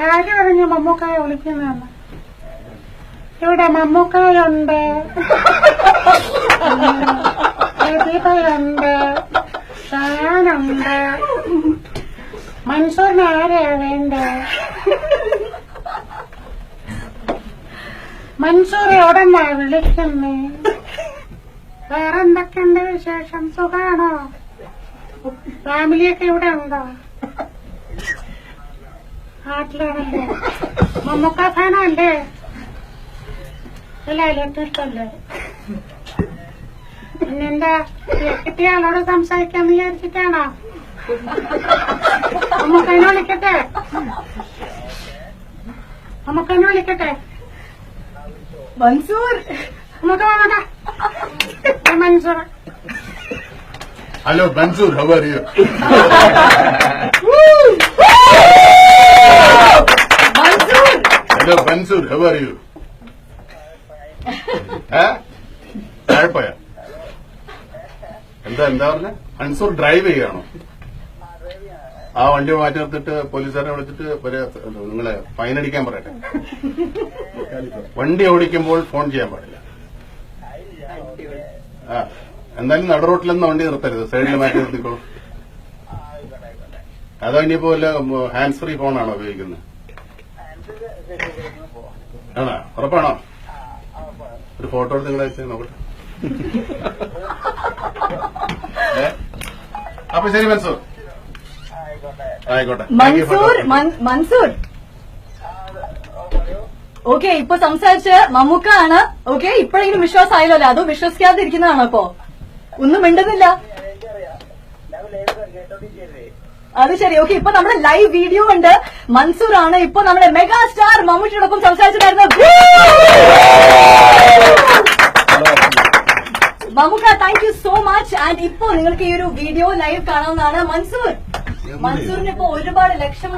ആര് പറഞ്ഞു മമ്മൂക്കായ വിളിക്കുന്നതെന്ന്? ഇവിടെ മമ്മൂക്കായുണ്ട്, പ്രതിഭയുണ്ട്, ഷാനുണ്ട്. മൻസൂറിന് ആരെയാ വേണ്ടേ? മൻസൂർ എവിടെന്നാ വിളിക്കുന്നേ? വേറെന്തൊക്കെയുണ്ട് വിശേഷം? സുഖാണോ? ഫാമിലിയൊക്കെ ഇവിടെ ഉണ്ടോ? നാട്ടിലാണല്ലേ? മമ്മൂക്ക ഫാനല്ലേ? ഇല്ല, ഏറ്റവും ഇഷ്ടല്ലേ? പിന്നെന്താ കിട്ടിയ ആളോട് സംസാരിക്കാന്ന് വിചാരിച്ചിട്ടാണോ? നമുക്കതിനെ വിളിക്കട്ടെ, നമുക്കതിനെ വിളിക്കട്ടെ. മൻസൂർ, നമുക്ക് വേണ്ട Mansoor. Hello Mansoor, how are you? Hello Mansoor, how are you? താഴെപ്പോയ എന്താ പറഞ്ഞ? മൻസൂർ ഡ്രൈവ് ചെയ്യാണോ? ആ വണ്ടി മാറ്റി നിർത്തിട്ട് പോലീസുകാരെ വിളിച്ചിട്ട് നിങ്ങളെ ഫൈൻ അടിക്കാൻ പറയട്ടെ. വണ്ടി ഓടിക്കുമ്പോൾ ഫോൺ ചെയ്യാൻ പാടില്ല. എന്തായാലും നട റോട്ടിലൊന്നും വണ്ടി നിർത്തരുത്, സൈഡിൽ മാറ്റി നിർത്തിക്കോളൂ. അതോ ഇനിയിപ്പോ വല്ല ഹാൻഡ് ഫ്രീ ഫോണാണോ ഉപയോഗിക്കുന്നത്? ആണോ? ഉറപ്പാണോ? ഒരു ഫോട്ടോ എടുത്ത് നിങ്ങളെ അയച്ചാൽ നോക്കട്ടെ. അപ്പൊ ശരി മൻസൂർ, ആയിക്കോട്ടെ. മൻസൂർ ഓക്കെ, ഇപ്പൊ സംസാരിച്ച് മമ്മൂക്ക ആണ്. ഓക്കെ, ഇപ്പോഴെങ്കിലും വിശ്വാസമായല്ലോ അല്ലേ? അതോ വിശ്വസിക്കാതെ ഇരിക്കുന്നതാണോ? ഇപ്പോ ഒന്നും മിണ്ടുന്നില്ല. അത് ശരി. ഓക്കെ, ഇപ്പൊ നമ്മുടെ ലൈവ് വീഡിയോ ഉണ്ട്. മൻസൂർ ആണ് ഇപ്പൊ നമ്മുടെ മെഗാ സ്റ്റാർ മമ്മൂട്ടിയോടൊപ്പം സംസാരിച്ചിട്ടായിരുന്നു. Mammukka, thank you so much. And ഇപ്പോ നിങ്ങൾക്ക് ഈ ഒരു വീഡിയോ ലൈവ് കാണാവുന്നതാണ്. മൻസൂറിന് ഇപ്പോ ഒരുപാട് ലക്ഷങ്ങൾ